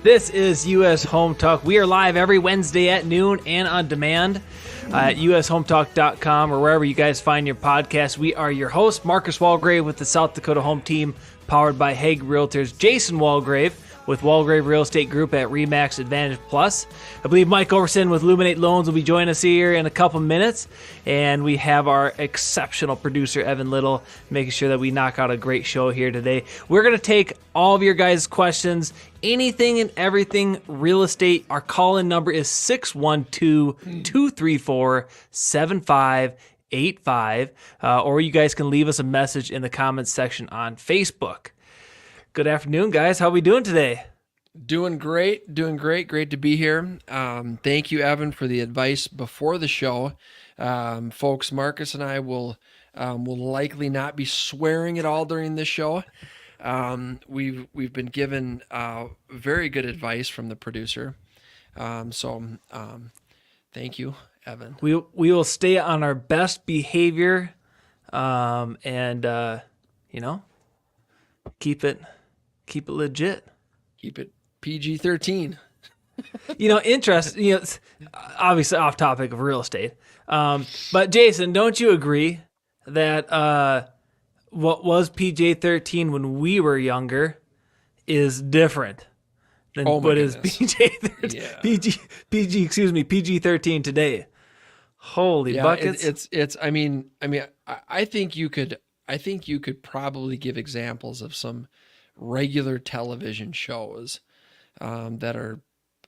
This is U.S. Home Talk. We are live every Wednesday at noon and on demand at ushometalk.com or wherever you guys find your podcast. We are your host, Marcus Walgrave with the South Dakota Home Team, powered by Hague Realtors. Jason Walgrave with Walgrave Real Estate Group at RE/MAX Advantage Plus. I believe Mike Overson with Luminate Loans will be joining us here in a couple minutes. And we have our exceptional producer, Evan Little, making sure that we knock out a great show here today. We're going to take all of your guys' questions, anything and everything real estate. Our call-in number is 612-234-7585. Or you guys can leave us a message in the comments section on Facebook. Good afternoon, guys. How are we doing today? Doing great. Great to be here. Thank you, Evan, for the advice before the show. Folks, Marcus and I will likely not be swearing at all during this show. We've been given very good advice from the producer. So thank you, Evan. We will stay on our best behavior, and keep it legit. Keep it PG-13. Interesting. Obviously off topic of real estate. But Jason, don't you agree that what was PG-13 when we were younger is different than what is PG-13 today? Holy buckets! I think you could probably give examples of some regular television shows that are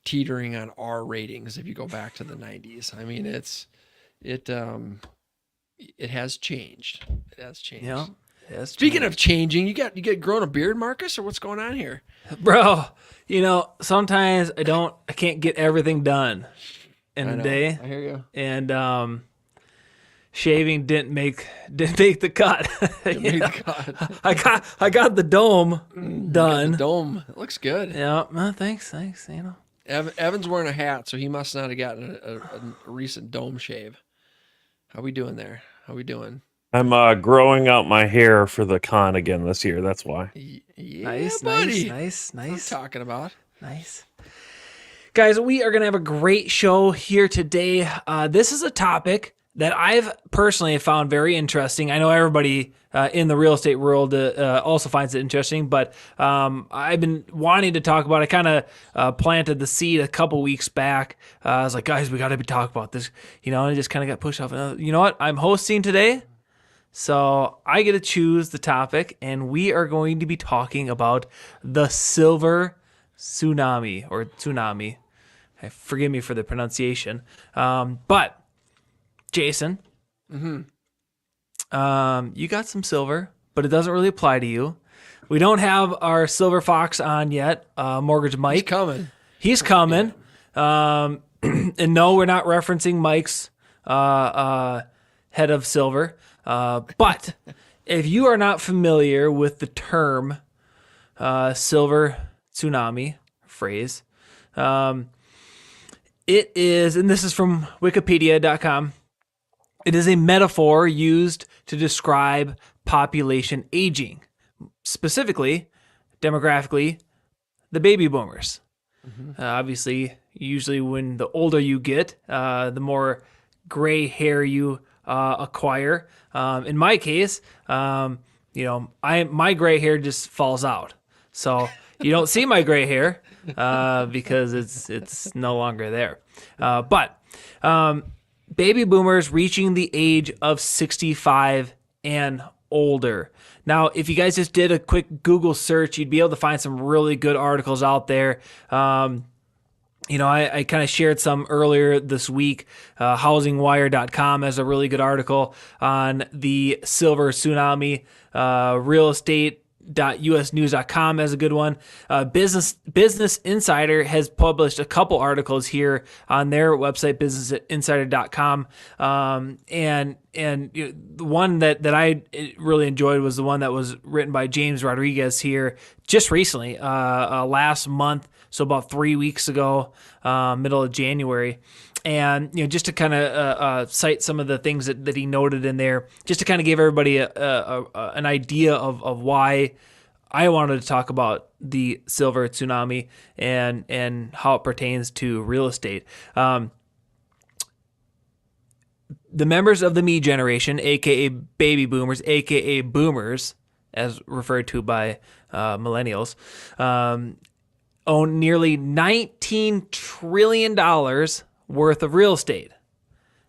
teetering on R ratings if you go back to the 90s. I mean, it has changed. It has changed. Yeah. Speaking of changing, you get growing a beard, Marcus, or what's going on here? Bro, sometimes I can't get everything done in a day. I hear you. And shaving didn't make the cut. I got the dome done. The dome. It looks good. Yeah. Thanks. Evan's wearing a hat, so he must not have gotten a recent dome shave. How we doing there? How we doing? I'm growing out my hair for the con again this year. That's why. Yeah, nice, buddy. Nice. What I'm talking about. Nice. Guys, we are going to have a great show here today. This is a topic that I've personally found very interesting. I know everybody in the real estate world also finds it interesting, but I've been wanting to talk about it. I kind of planted the seed a couple weeks back. I was like, guys, we got to be talking about this, and it just kind of got pushed off. You know what? I'm hosting today, so I get to choose the topic, and we are going to be talking about the Silver Tsunami, or Tsunami. Forgive me for the pronunciation. But Jason, you got some silver, but it doesn't really apply to you. We don't have our silver fox on yet, Mortgage Mike. He's coming. Yeah. And no, we're not referencing Mike's head of silver. But if you are not familiar with the term Silver Tsunami phrase, it is, and this is from Wikipedia.com, it is a metaphor used to describe population aging, specifically, demographically, the baby boomers. Mm-hmm. Obviously, usually when the older you get, the more gray hair you acquire. In my case, my gray hair just falls out. So you don't see my gray hair because it's no longer there. But baby boomers reaching the age of 65 and older. Now, if you guys just did a quick Google search, you'd be able to find some really good articles out there. I kind of shared some earlier this week. HousingWire.com has a really good article on the Silver Tsunami. Real estate .usnews.com has a good one. Business Insider has published a couple articles here on their website, businessinsider.com. And the one that I really enjoyed was the one that was written by James Rodriguez here just recently, last month. So about 3 weeks ago, middle of January. And, just to kind of cite some of the things that he noted in there, just to kind of give everybody an idea of why I wanted to talk about the silver tsunami and how it pertains to real estate. The members of the me generation, aka baby boomers, aka boomers, as referred to by millennials, own nearly $19 trillion worth of real estate.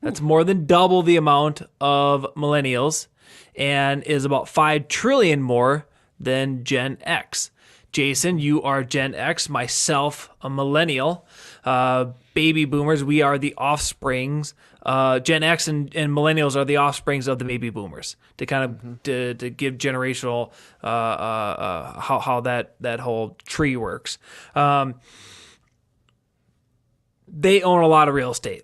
That's more than double the amount of millennials and is about 5 trillion more than Gen X. Jason, you are Gen X, myself, a millennial. Baby boomers, we are the offsprings. Gen X and millennials are the offsprings of the baby boomers to kind of to give generational how that whole tree works. They own a lot of real estate.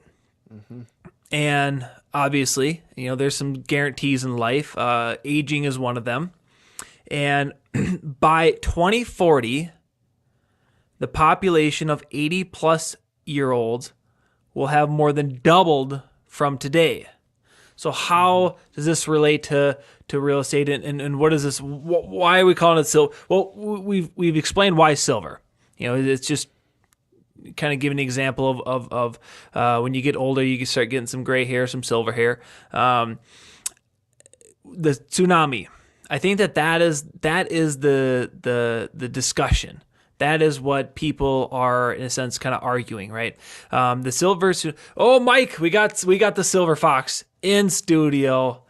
And obviously, there's some guarantees in life. Aging is one of them. And by 2040, the population of 80 plus year olds will have more than doubled from today. So how does this relate to real estate and what is this? Why are we calling it silver? Well, we've explained why silver. It's just kind of give an example of when you get older, you can start getting some gray hair, some silver hair. The tsunami. I think that is the discussion. That is what people are, in a sense, kind of arguing, right? The silver. Oh, Mike, we got the silver fox in studio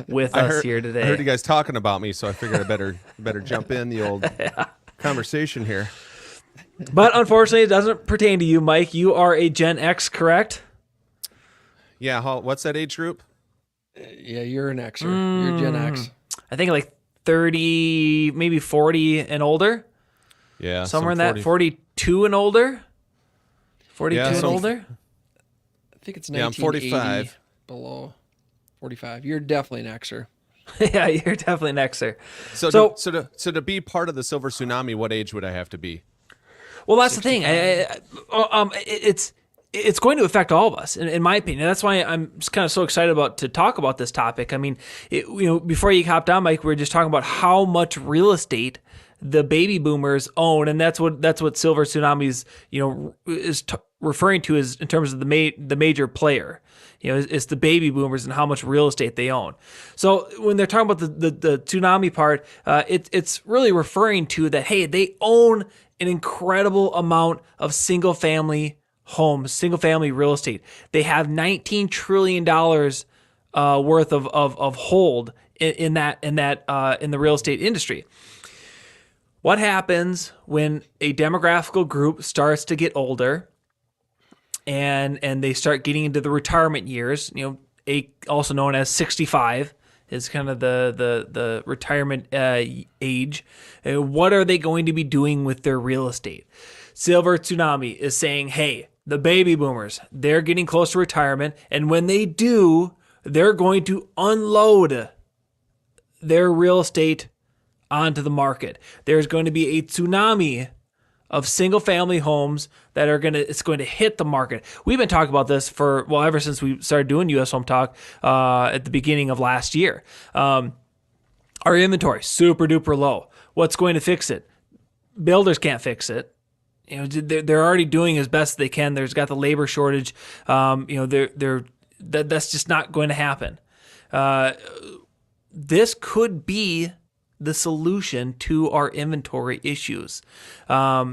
with us here today. I heard you guys talking about me, so I figured I better jump in the old conversation here. But unfortunately, it doesn't pertain to you, Mike. You are a Gen X, correct? Yeah. What's that age group? Yeah, you're an Xer. You're Gen X. I think like 30, maybe 40 and older. Yeah, somewhere in that 42 and older. 42 and older. I think it's 1980 I'm 45. Below 45. You're definitely an Xer. Yeah, you're definitely an Xer. So to be part of the Silver Tsunami, what age would I have to be? Well, that's 65. The thing. It's going to affect all of us, in my opinion. That's why I'm just kind of so excited to talk about this topic. I mean, before you hopped on, Mike, we were just talking about how much real estate the baby boomers own, and that's what Silver Tsunami's is referring to as in terms of the major player. It's the baby boomers and how much real estate they own. So when they're talking about the tsunami part, it's really referring to that. Hey, they own an incredible amount of single family homes, single family real estate. They have $19 trillion worth of hold in the real estate industry. What happens when a demographical group starts to get older and they start getting into the retirement years, also known as 65 is kind of the retirement age. What are they going to be doing with their real estate? Silver Tsunami is saying, hey, the baby boomers, they're getting close to retirement, and when they do, they're going to unload their real estate onto the market. There's going to be a tsunami of single-family homes that it's going to hit the market. We've been talking about this ever since we started doing U.S. Home Talk at the beginning of last year. Our inventory, super duper low. What's going to fix it? Builders can't fix it. They're already doing as best they can. There's got the labor shortage. That's just not going to happen. This could be the solution to our inventory issues. I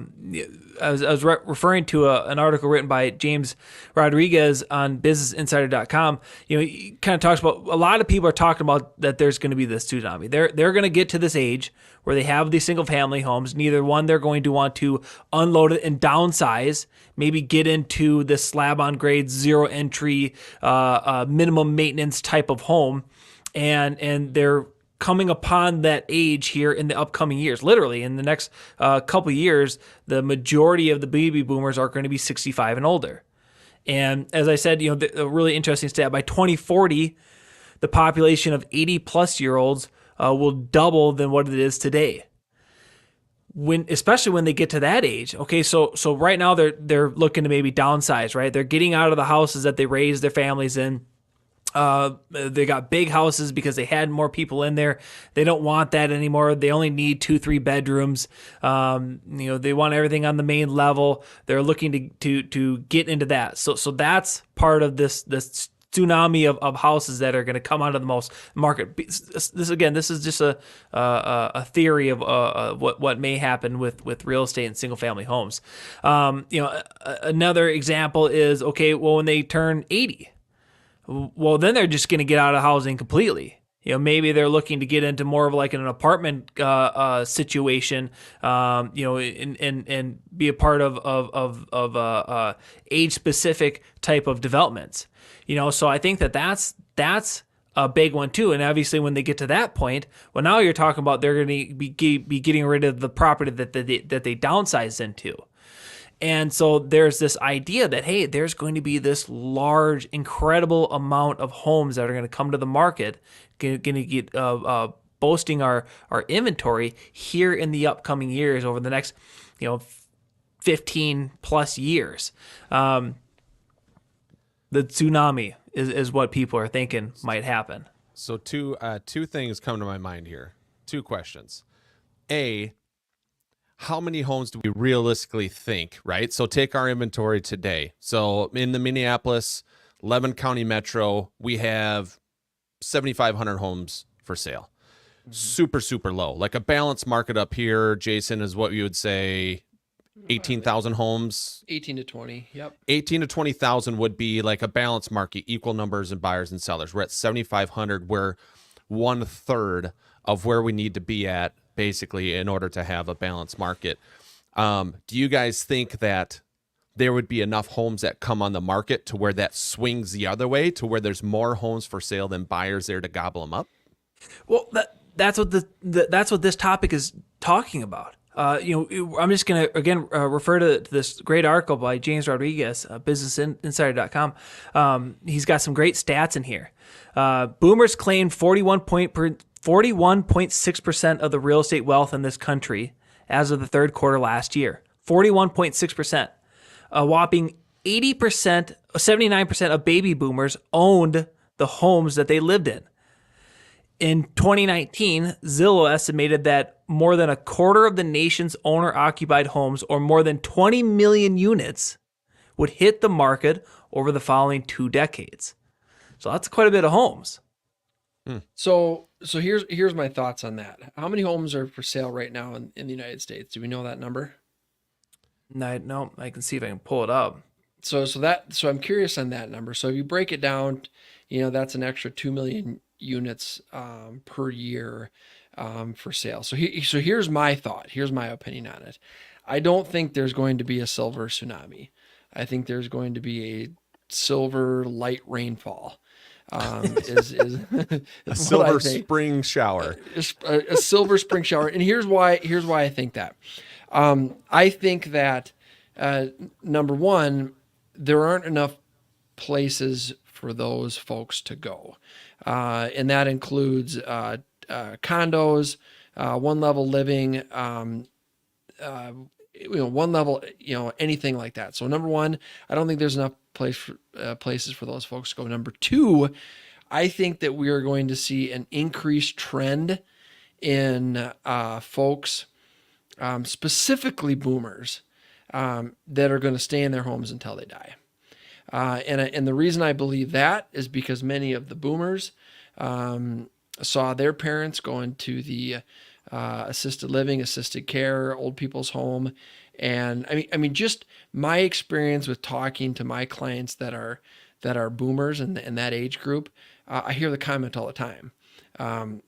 was referring to an article written by James Rodriguez on BusinessInsider.com. He kind of talks about, a lot of people are talking about that there's going to be this tsunami. They're going to get to this age where they have these single family homes. Neither one, they're going to want to unload it and downsize, maybe get into this slab on grade, zero entry, minimum maintenance type of home. And they're coming upon that age here in the upcoming years. Literally, in the next couple of years, the majority of the baby boomers are going to be 65 and older. And as I said, a really interesting stat, by 2040, the population of 80 plus year olds will double than what it is today. Especially when they get to that age. Okay, so right now they're looking to maybe downsize, right? They're getting out of the houses that they raised their families in. They got big houses because they had more people in there. They don't want that anymore. They only need 2-3 bedrooms. They want everything on the main level. They're looking to get into that. So that's part of this tsunami of houses that are going to come onto the most market. This is just a theory of what may happen with real estate and single family homes. Another example is, okay, well, when they turn 80. Well, then they're just going to get out of housing completely. Maybe they're looking to get into more of like an apartment situation, and be a part of age specific type of developments. So I think that's a big one too. And obviously, when they get to that point, well, now you're talking about they're going to be getting rid of the property that they downsized into. And so there's this idea that, hey, there's going to be this large, incredible amount of homes that are going to come to the market, going to get boasting our inventory here in the upcoming years over the next, 15 plus years. The tsunami is what people are thinking might happen. So two things come to my mind here. Two questions. A, how many homes do we realistically think, right? So take our inventory today. So in the Minneapolis, 11 county metro, we have 7,500 homes for sale. Super, super low. Like a balanced market up here, Jason, is what you would say 18,000 homes. 18 to 20. Yep. 18 to 20,000 would be like a balanced market, equal numbers in buyers and sellers. We're at 7,500. We're 1/3 of where we need to be at, basically, in order to have a balanced market. Do you guys think that there would be enough homes that come on the market to where that swings the other way, to where there's more homes for sale than buyers there to gobble them up? Well, that's what that's what this topic is talking about. I'm just going to, again, refer to this great article by James Rodriguez, businessinsider.com. He's got some great stats in here. Boomers claimed 41.6% of the real estate wealth in this country as of the third quarter last year. 41.6%. A whopping 79% of baby boomers owned the homes that they lived in. In 2019, Zillow estimated that more than a quarter of the nation's owner-occupied homes, or more than 20 million units, would hit the market over the following 2 decades. So that's quite a bit of homes. So here's my thoughts on that. How many homes are for sale right now in the United States? Do we know that number? No, I can see if I can pull it up. So I'm curious on that number. So if you break it down, that's an extra 2 million units per year for sale. So here's my thought. Here's my opinion on it. I don't think there's going to be a silver tsunami. I think there's going to be a silver light rainfall. Is a silver spring shower. A silver spring shower. And here's why I think that. I think that number one, there aren't enough places for those folks to go. And that includes condos, one level living, one level, anything like that. So number one, I don't think there's enough places for those folks to go. Number two, I think that we are going to see an increased trend in folks, specifically boomers, that are going to stay in their homes until they die. And the reason I believe that is because many of the boomers saw their parents go into the assisted living, assisted care, old people's home. And I mean, just my experience with talking to my clients that are boomers and that age group, I hear the comment all the time.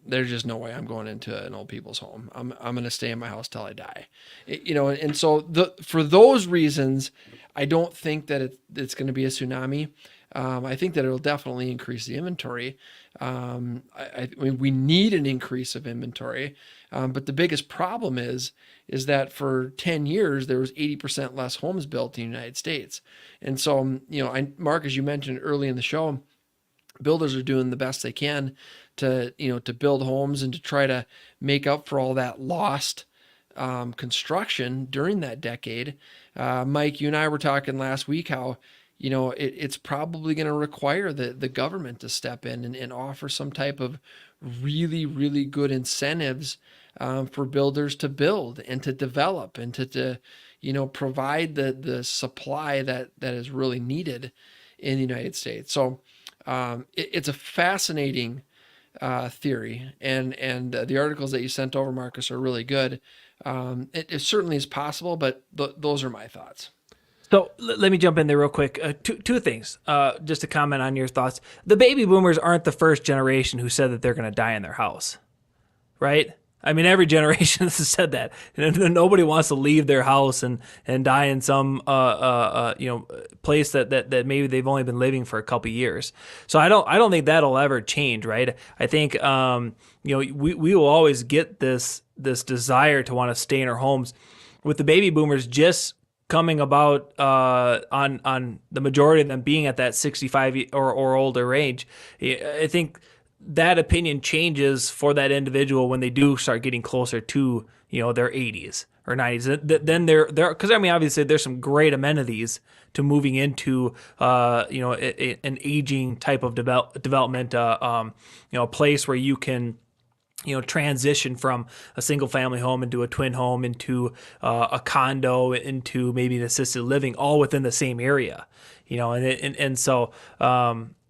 There's just no way I'm going into an old people's home. I'm going to stay in my house till I die. And so for those reasons, I don't think that it's going to be a tsunami. I think that it'll definitely increase the inventory. I mean, we need an increase of inventory. But the biggest problem is that for 10 years, there was 80% less homes built in the United States. And so, Mark, as you mentioned early in the show, builders are doing the best they can to build homes and to try to make up for all that lost construction during that decade. Mike, you and I were talking last week how, it's probably going to require the government to step in and offer some type of really, really good incentives for builders to build and to develop and to provide the supply that is really needed in the United States. So it's a fascinating theory, and the articles that you sent over, Marcus, are really good. It certainly is possible, but those are my thoughts. So let me jump in there real quick. Two things, just to comment on your thoughts. The baby boomers aren't the first generation who said that they're going to die in their house, right? I mean, every generation has said that. Nobody wants to leave their house and die in some place that maybe they've only been living for a couple of years. So I don't think that'll ever change, right? I think we will always get this desire to want to stay in our homes. With the baby boomers just coming about on the majority of them being at that 65 or older age, I think that opinion changes for that individual when they do start getting closer to their 80s or 90s. Then they're because I mean obviously there's some great amenities to moving into an aging type of development, a place where you can transition from a single family home into a twin home, into a condo, into maybe an assisted living, all within the same area, so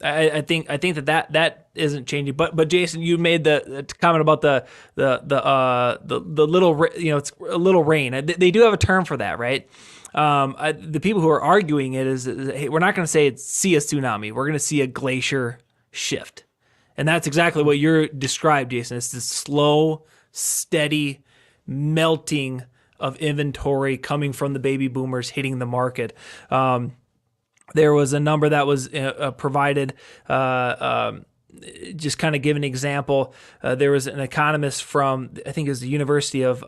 I think that isn't changing. But Jason, you made the comment about the little, it's a little rain. They do have a term for that, right? The people who are arguing it is, hey, we're not going to see a tsunami. We're going to see a glacier shift. And that's exactly what you're described, Jason. It's this slow, steady melting of inventory coming from the baby boomers hitting the market. There was a number that was provided, just kind of give an example. There was an economist from, I think it was the University of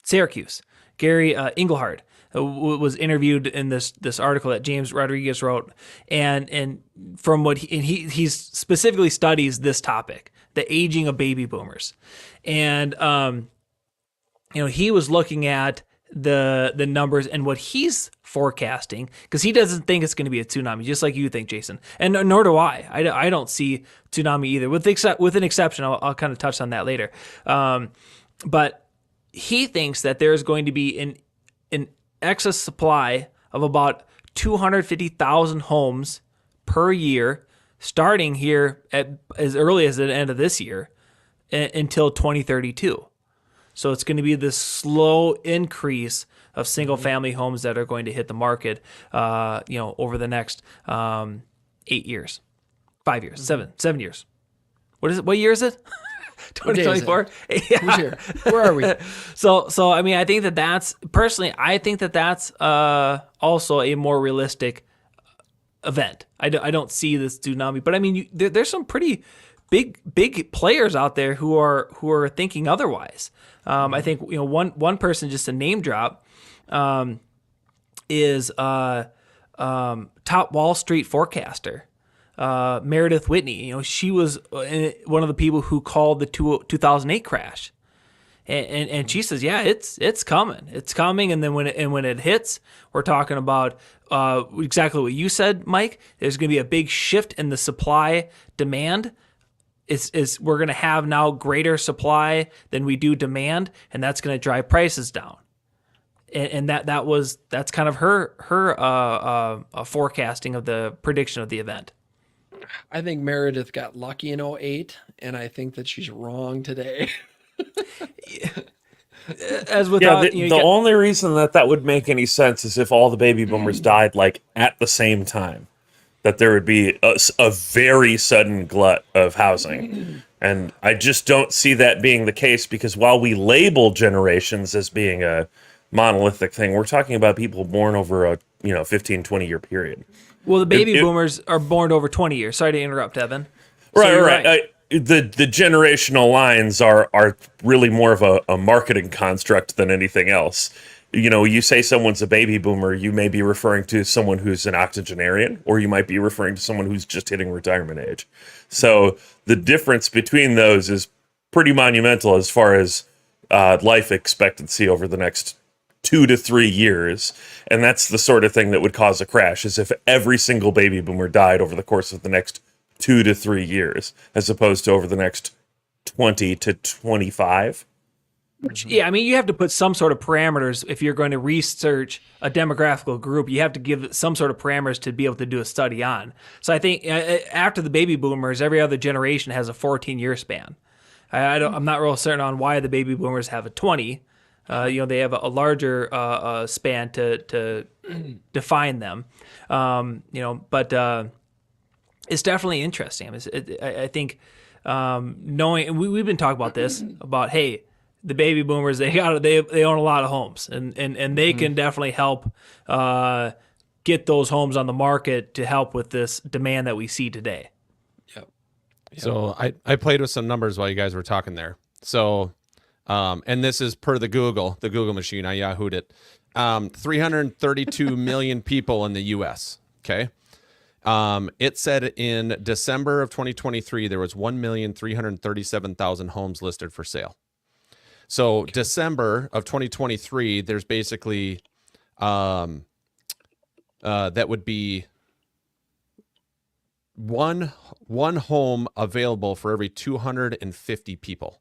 Syracuse, Gary Engelhardt, was interviewed in this article that James Rodriguez wrote, and from what he specifically studies this topic, the aging of baby boomers, and he was looking at the numbers and what he's forecasting, because he doesn't think it's going to be a tsunami, just like you think, Jason, and nor do I. I don't see tsunami either, with an exception. I'll kind of touch on that later, but he thinks that there is going to be an excess supply of about 250,000 homes per year, starting here at as early as the end of this year until 2032. So it's going to be this slow increase of single-family homes that are going to hit the market, over the next 8 years, 5 years, 7 years. What is it? What year is it? 2024. Yeah. Who's here? Where are we? So I mean, I think that's personally, I think that's also a more realistic event. I don't see this tsunami, but I mean, there's some pretty big players out there who are thinking otherwise. I think one person, just a name drop, is top Wall Street forecaster. Meredith Whitney, she was one of the people who called the 2008 crash, and she says, yeah, it's coming, and then when it hits, we're talking about exactly what you said, Mike. There's going to be a big shift in the supply demand. We're going to have now greater supply than we do demand, and that's going to drive prices down. And that's kind of her forecasting of the prediction of the event. I think Meredith got lucky in 2008, and I think that she's wrong today. The only reason that would make any sense is if all the baby boomers died like at the same time, that there would be a very sudden glut of housing. And I just don't see that being the case, because while we label generations as being a monolithic thing, we're talking about people born over a 15, 20-year period. Well, the baby boomers are born over 20 years. Sorry to interrupt, Evan. Right. The generational lines are really more of a marketing construct than anything else. You say someone's a baby boomer, you may be referring to someone who's an octogenarian, or you might be referring to someone who's just hitting retirement age. So the difference between those is pretty monumental as far as life expectancy over the next 2 to 3 years. And that's the sort of thing that would cause a crash, is if every single baby boomer died over the course of the next 2 to 3 years, as opposed to over the next 20 to 25. Yeah, I mean, you have to put some sort of parameters if you're going to research a demographical group. You have to give some sort of parameters to be able to do a study on. So I think after the baby boomers, every other generation has a 14-year span. I'm not real certain on why the baby boomers have a 20. They have a larger span to define them. But it's definitely interesting. I think knowing we've been talking about this about, hey, the baby boomers, they own a lot of homes, and they can definitely help get those homes on the market to help with this demand that we see today. Yep. So I played with some numbers while you guys were talking there. So, and this is per the Google machine. I Yahooed it. 332 million people in the U.S. Okay. It said in December of 2023, there was 1,337,000 homes listed for sale. So December of 2023, there's basically, that would be one home available for every 250 people.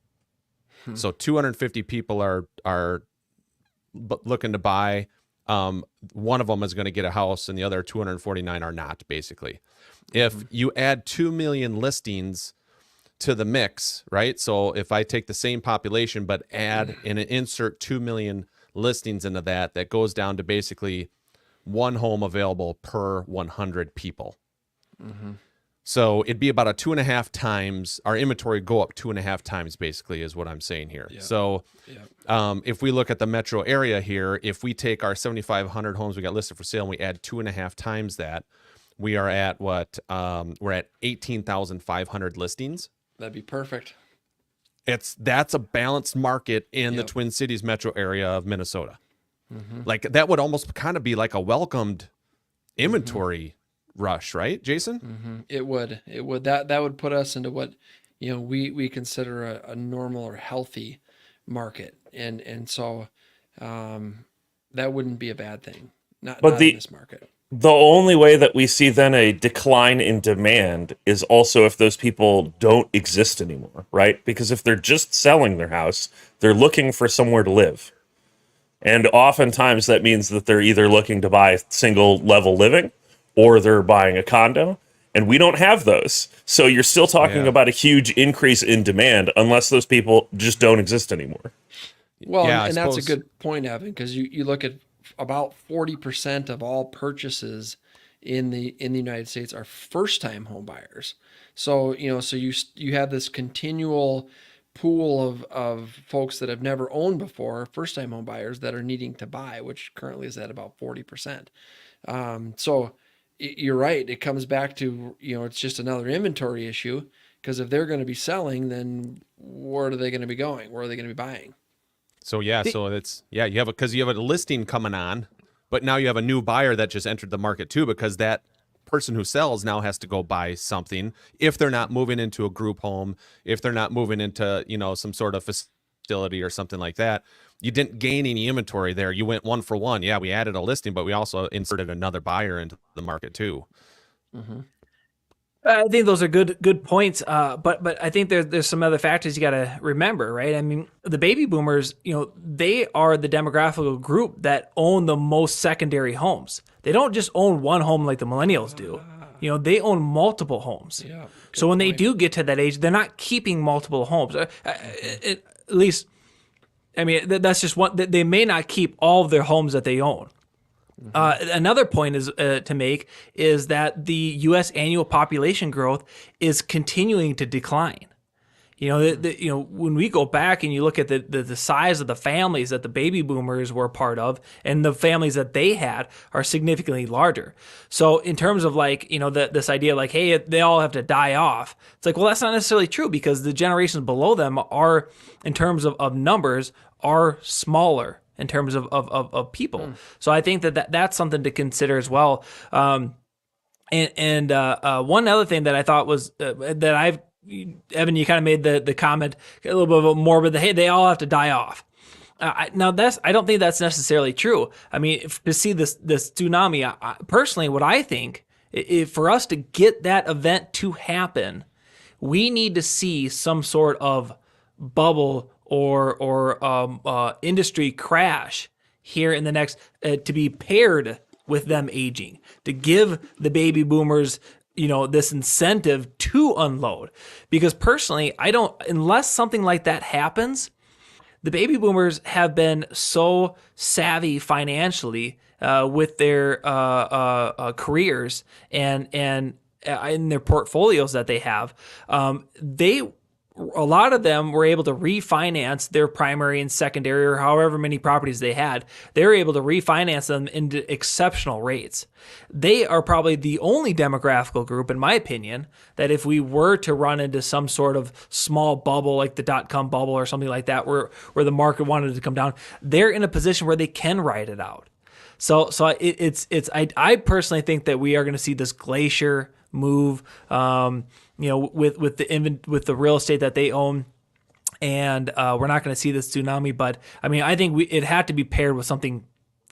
So 250 people are looking to buy. One of them is going to get a house and the other 249 are not, basically. If you add 2 million listings to the mix, right? So if I take the same population, but add and insert 2 million listings into that goes down to basically one home available per 100 people. So it'd be about a 2.5 times, our inventory go up 2.5 times, basically, is what I'm saying here. Yeah. So if we look at the metro area here, if we take our 7,500 homes we got listed for sale and we add 2.5 times that, we are at what? We're at 18,500 listings. That'd be perfect. That's a balanced market in the Twin Cities metro area of Minnesota. Like that would almost kind of be like a welcomed inventory rush, right, Jason? It would. That would put us into what we consider a normal or healthy market, and so that wouldn't be a bad thing. Not in this market. The only way that we see then a decline in demand is also if those people don't exist anymore, right? Because if they're just selling their house, they're looking for somewhere to live. And oftentimes that means that they're either looking to buy single level living or they're buying a condo. And we don't have those. So you're still talking about a huge increase in demand unless those people just don't exist anymore. Well, and that's a good point, Evan, because you look at about 40% of all purchases in the United States are first-time home buyers. So you have this continual pool of folks that have never owned before, first-time home buyers that are needing to buy, which currently is at about 40%. So you're right. It comes back to it's just another inventory issue, because if they're going to be selling, then where are they going to be going? Where are they going to be buying? So so it's you have a listing coming on, but now you have a new buyer that just entered the market too, because that person who sells now has to go buy something. If they're not moving into a group home, if they're not moving into some sort of facility or something like that, you didn't gain any inventory there. You went one for one. Yeah, we added a listing, but we also inserted another buyer into the market too. I think those are good points, but I think there's some other factors you got to remember, right? I mean, the baby boomers, they are the demographical group that own the most secondary homes. They don't just own one home like the millennials do. They own multiple homes. Yeah, so when they do get to that age, they're not keeping multiple homes. At least, I mean, that's just one. They may not keep all of their homes that they own. Another point is to make is that the U.S. annual population growth is continuing to decline. When we go back and you look at the size of the families that the baby boomers were part of, and the families that they had are significantly larger. So in terms of this idea hey, they all have to die off. It's well, that's not necessarily true, because the generations below them are, in terms of numbers, are smaller in terms of people. So I think that's something to consider as well. One other thing that I thought was Evan, you kind of made the comment a little bit of a morbid, hey, they all have to die off. Now I don't think that's necessarily true. I mean, to see this tsunami, personally, what I think, if for us to get that event to happen, we need to see some sort of bubble or industry crash here in the next to be paired with them aging, to give the baby boomers this incentive to unload. Because personally, I don't, unless something like that happens, the baby boomers have been so savvy financially with their careers and in their portfolios that they have. A lot of them were able to refinance their primary and secondary, or however many properties they had. They were able to refinance them into exceptional rates. They are probably the only demographical group, in my opinion, that if we were to run into some sort of small bubble like the dot-com bubble or something like that, where the market wanted to come down, they're in a position where they can ride it out. So I personally think that we are going to see this glacier move, with the real estate that they own, and we're not going to see this tsunami. But I mean, I think it had to be paired with something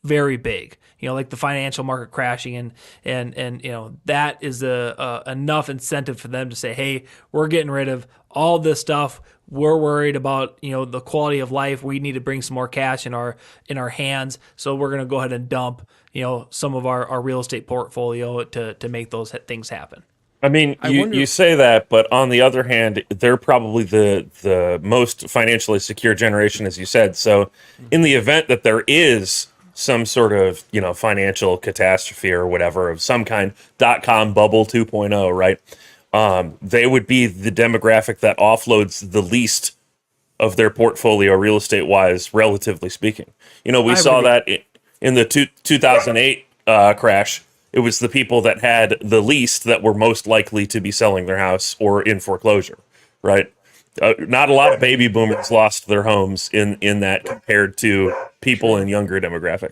very big, like the financial market crashing, and that is enough incentive for them to say, hey, we're getting rid of all this stuff. We're worried about the quality of life. We need to bring some more cash in our hands, so we're going to go ahead and dump some of our real estate portfolio to make those things happen. I mean, you say that, but on the other hand, they're probably the most financially secure generation, as you said. So in the event that there is some sort of, financial catastrophe or whatever of some kind, dot-com bubble 2.0, right? They would be the demographic that offloads the least of their portfolio real estate wise, relatively speaking. We saw that in the 2008 crash. It was the people that had the least that were most likely to be selling their house or in foreclosure, right? Not a lot of baby boomers lost their homes in that compared to people in younger demographic.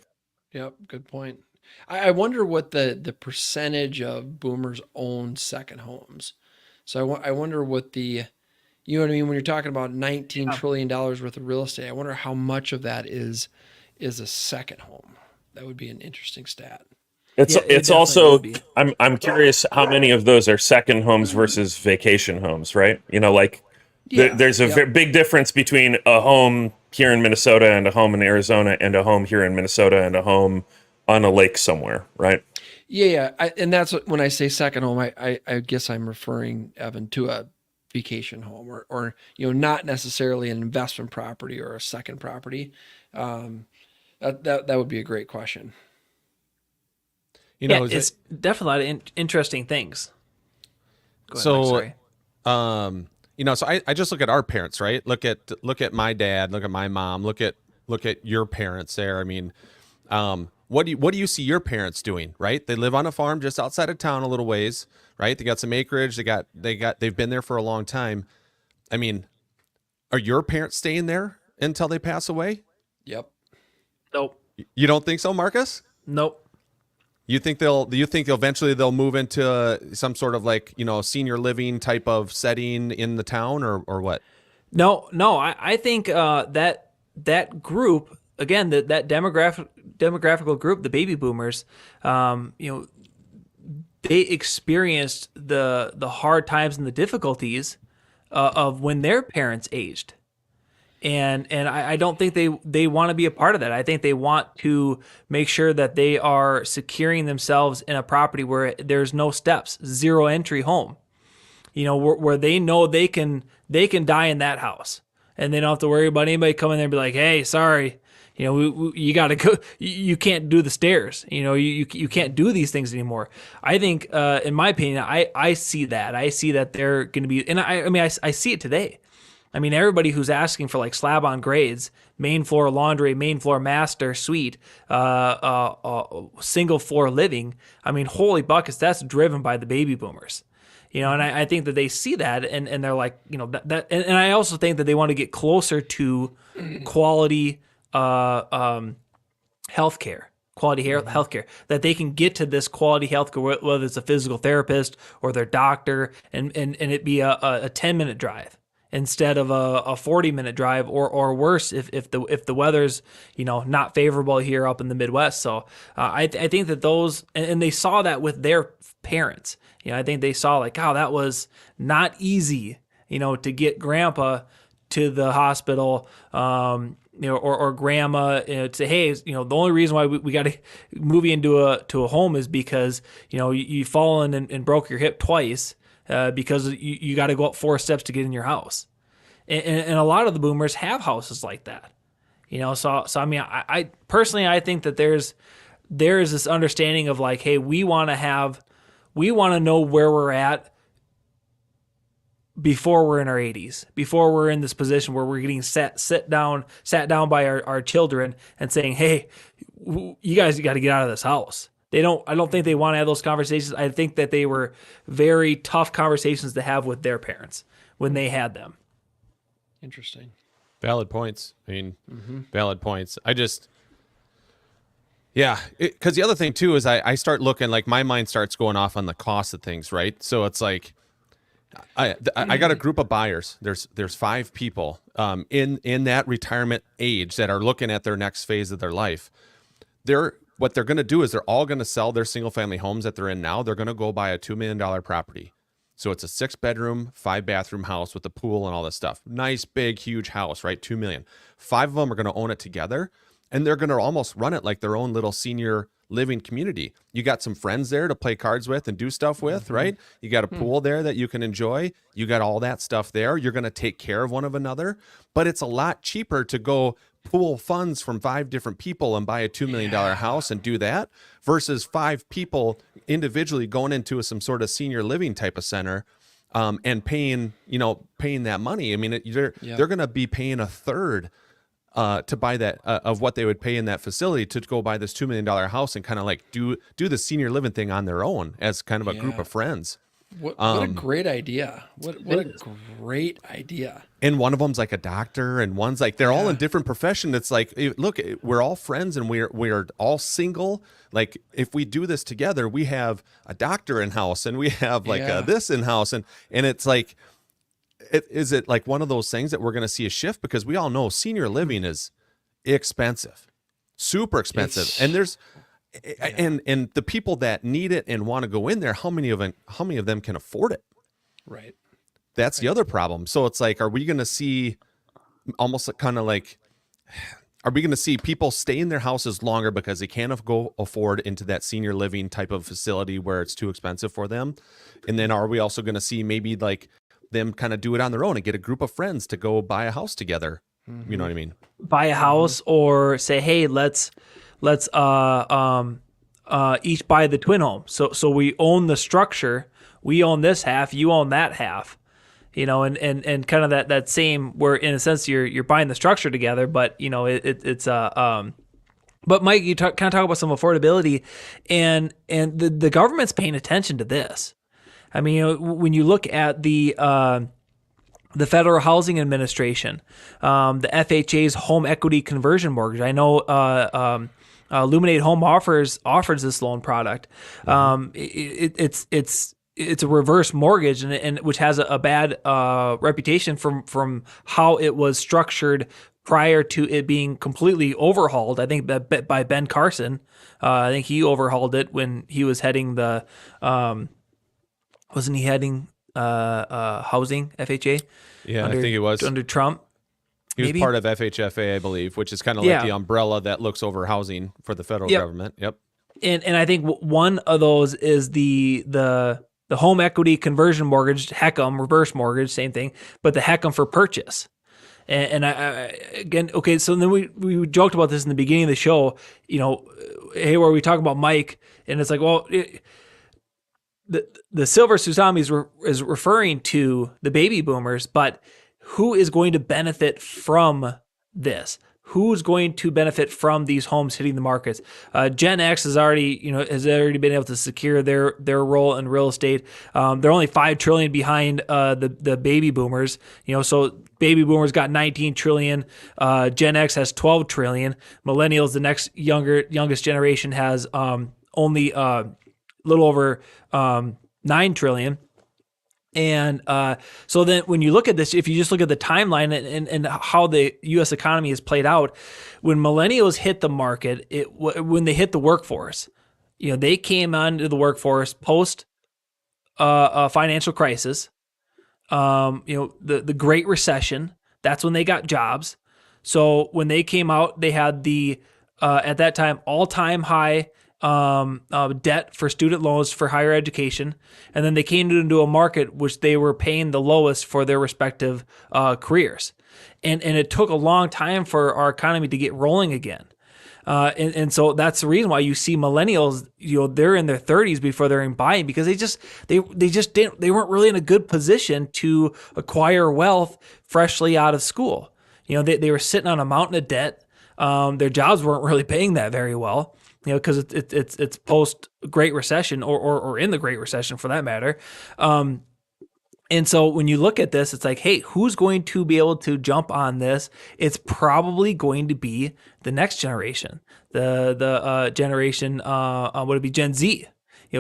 Yep, good point. I wonder what the percentage of boomers own second homes. So I wonder what you know what I mean? When you're talking about $19 trillion worth of real estate, I wonder how much of that is a second home. That would be an interesting stat. It's also, I'm curious how many of those are second homes versus vacation homes, right? There's a big difference between a home here in Minnesota and a home in Arizona and a home here in Minnesota and a home on a lake somewhere, right? Yeah. And that's when I say second home, I guess I'm referring, Evan, to a vacation home or not necessarily an investment property or a second property. That would be a great question. It's definitely a lot of interesting things. So I just look at our parents, right? Look at my dad, look at my mom, look at your parents there. I mean, what do you see your parents doing, right? They live on a farm just outside of town a little ways, right? They got some acreage, they've been there for a long time. I mean, are your parents staying there until they pass away? Yep. Nope. You don't think so, Marcus? Nope. Do you think eventually they'll move into some sort of senior living type of setting in the town or what? No. I think that group, again, that demographical group, the baby boomers, they experienced the hard times and the difficulties of when their parents aged. And I don't think they want to be a part of that. I think they want to make sure that they are securing themselves in a property where there's no steps, zero entry home, where they know they can die in that house and they don't have to worry about anybody coming there and be like, hey, sorry, you got to go, you can't do the stairs, you can't do these things anymore. I think, in my opinion, I see that they're going to be, and I see it today. I mean, everybody who's asking for slab on grades, main floor laundry, main floor master suite, single floor living. I mean, holy buckets, that's driven by the baby boomers. And I think that they see that and they're like, that, and I also think that they want to get closer to quality healthcare. Quality healthcare, that they can get to this quality healthcare, whether it's a physical therapist or their doctor, and it be a 10-minute drive. instead of a 40-minute drive, or worse if the weather's not favorable here up in the Midwest. So I think that those, and they saw that with their parents. I think they saw like, oh, that was not easy, to get grandpa to the hospital, or grandma, to say, hey, the only reason why we got to move you into a home is because you fallen and broke your hip twice, because you got to go up 4 steps to get in your house, and a lot of the boomers have houses like that, So I mean, I personally, I think that there is this understanding of like, hey, we want to know where we're at before we're in our 80s, before we're in this position where we're getting sat down by our children and saying, hey, you guys got to get out of this house. I don't think they want to have those conversations. I think that they were very tough conversations to have with their parents when they had them. Interesting. Valid points. I mean, valid points. Because the other thing too is I start looking, like my mind starts going off on the cost of things, right? So it's like, I got a group of buyers. There's 5 people in that retirement age that are looking at their next phase of their life. What they're going to do is they're all going to sell their single family homes that they're in now. They're going to go buy a $2 million property. So it's a 6-bedroom, 5-bathroom house with a pool and all this stuff. Nice, big, huge house, right? $2 million. 5 of them are going to own it together, and they're going to almost run it like their own little senior living community. You got some friends there to play cards with and do stuff with, right? You got a pool there that you can enjoy. You got all that stuff there. You're going to take care of one of another, but it's a lot cheaper to go pool funds from 5 different people and buy a $2 million house and do that versus 5 people individually going into some sort of senior living type of center, and paying that money. I mean, they're going to be paying a third to buy that of what they would pay in that facility to go buy this $2 million house and kind of like do the senior living thing on their own as kind of a group of friends. What a great idea. What a great idea. And one of them's like a doctor, and one's like, they're all in different profession. It's like, look, we're all friends and we're all single. Like if we do this together, we have a doctor in house and we have like this in house. And it's like, is it like one of those things that we're going to see a shift? Because we all know senior living is expensive, super expensive. And there's, and the people that need it and want to go in there, how many of them can afford it? Right. That's the other problem. So it's like, are we going to see almost kind of like, are we going to see people stay in their houses longer because they can't go afford into that senior living type of facility where it's too expensive for them? And then are we also going to see maybe like them kind of do it on their own and get a group of friends to go buy a house together? You know what I mean? Buy a house, or say, hey, let's each buy the twin home. So we own the structure. We own this half, you own that half. And kind of that same, where in a sense you're buying the structure together, but it's but Mike, you kind of talk about some affordability, and the government's paying attention to this. I mean, when you look at the Federal Housing Administration, the FHA's home equity conversion mortgage. I know Illuminate Home offers this loan product. It's a reverse mortgage, and which has a bad reputation from how it was structured prior to it being completely overhauled. I think by Ben Carson. I think he overhauled it when he was heading the wasn't he heading housing FHA? Yeah, I think it was under Trump. He was part of FHFA, I believe, which is kind of like the umbrella that looks over housing for the federal government. Yep. And I think one of those is the home equity conversion mortgage, HECM, reverse mortgage, same thing, but the HECM for purchase. And I again, okay, so then we joked about this in the beginning of the show, hey, where we talk about Mike, and it's like, well, the Silver Tsunami is referring to the baby boomers, but who is going to benefit from this? Who's going to benefit from these homes hitting the markets? Gen X has already been able to secure their role in real estate. They're only $5 trillion behind the baby boomers. So baby boomers got $19 trillion. Gen X has $12 trillion. Millennials, the next youngest generation, has only a little over $9 trillion. And so then when you look at this, if you just look at the timeline and how the U.S. economy has played out, when millennials hit the market, when they hit the workforce, they came onto the workforce post a financial crisis, the Great Recession. That's when they got jobs. So when they came out, they had the at that time all-time high debt for student loans for higher education, and then they came into a market which they were paying the lowest for their respective careers, and it took a long time for our economy to get rolling again. And so that's the reason why you see millennials, they're in their 30s before they're in buying, because they weren't really in a good position to acquire wealth freshly out of school. They were sitting on a mountain of debt. Their jobs weren't really paying that very well, because it's post Great Recession or in the Great Recession for that matter. And so when you look at this, it's like, hey, who's going to be able to jump on this? It's probably going to be the next generation, the generation, would it be Gen Z?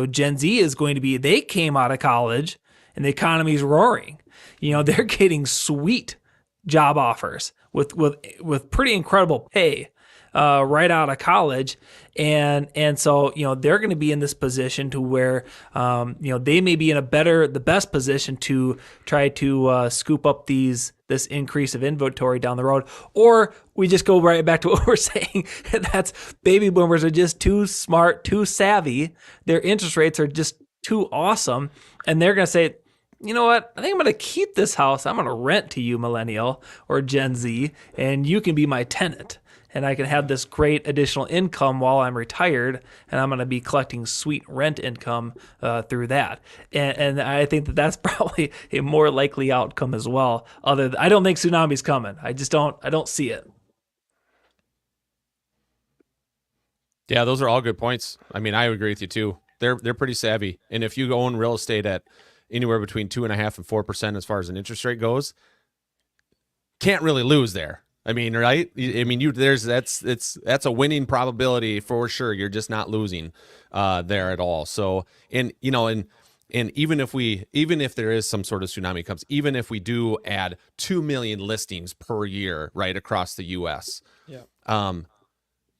Gen Z is going to be, they came out of college and the economy's roaring. They're getting sweet job offers with pretty incredible pay right out of college. And so, they're going to be in this position to where, they may be in the best position to try to scoop up this increase of inventory down the road. Or we just go right back to what we're saying. And that's baby boomers are just too smart, too savvy. Their interest rates are just too awesome. And they're going to say, you know what? I think I'm going to keep this house. I'm going to rent to you, millennial or Gen Z, and you can be my tenant. And I can have this great additional income while I'm retired, and I'm going to be collecting sweet rent income through that. And I think that that's probably a more likely outcome as well. I don't think tsunami's coming. I don't see it. Yeah, those are all good points. I mean, I agree with you too. They're pretty savvy, and if you own real estate at anywhere between 2.5% and 4% as far as an interest rate goes, can't really lose there. I mean, right? I mean, that's a winning probability for sure. You're just not losing there at all. So, and even if there is some sort of tsunami comes, even if we do add 2 million listings per year right across the U.S.,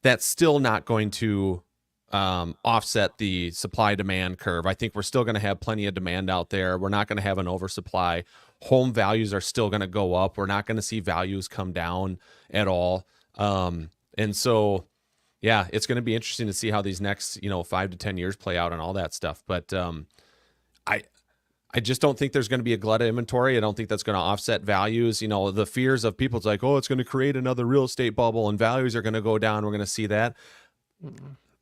that's still not going to offset the supply demand curve. I think we're still going to have plenty of demand out there. We're not going to have an oversupply. Home values are still going to go up. We're not going to see values come down at all. And so, yeah, it's going to be interesting to see how these next, 5 to 10 years play out and all that stuff. But I just don't think there's going to be a glut of inventory. I don't think that's going to offset values. The fears of people, it's like, oh, it's going to create another real estate bubble and values are going to go down. We're going to see that.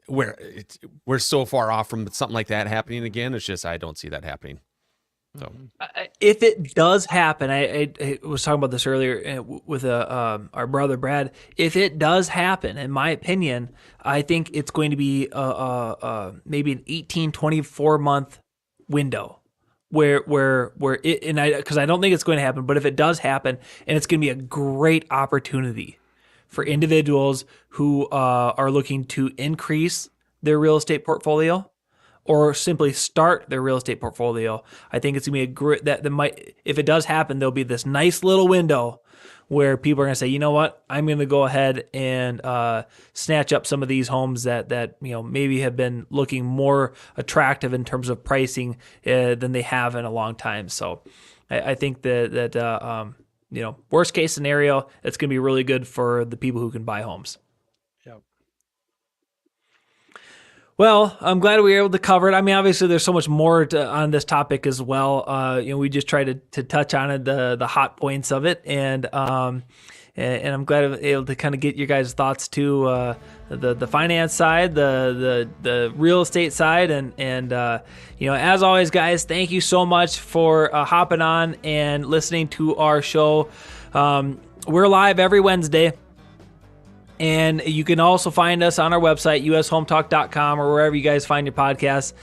We're so far off from something like that happening again. It's just, I don't see that happening. So if it does happen, I was talking about this earlier with our brother Brad. If it does happen, in my opinion, I think it's going to be maybe an 18, 24 month window where it, and because I don't think it's going to happen, but if it does happen, and it's going to be a great opportunity for individuals who are looking to increase their real estate portfolio or simply start their real estate portfolio. I think it's going to be a great, that might, if it does happen, there'll be this nice little window where people are going to say, you know what, I'm going to go ahead and snatch up some of these homes that maybe have been looking more attractive in terms of pricing than they have in a long time. So I think that worst case scenario, it's going to be really good for the people who can buy homes. Yep. Well, I'm glad we were able to cover it. I mean, obviously, there's so much more on this topic as well. We just tried to touch on it, the hot points of it, and I'm glad I was able to kind of get your guys' thoughts to the finance side, the real estate side, and as always, guys, thank you so much for hopping on and listening to our show. We're live every Wednesday. And you can also find us on our website, ushometalk.com, or wherever you guys find your podcasts.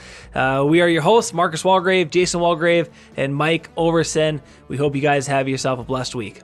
We are your hosts, Marcus Walgrave, Jason Walgrave, and Mike Overson. We hope you guys have yourself a blessed week.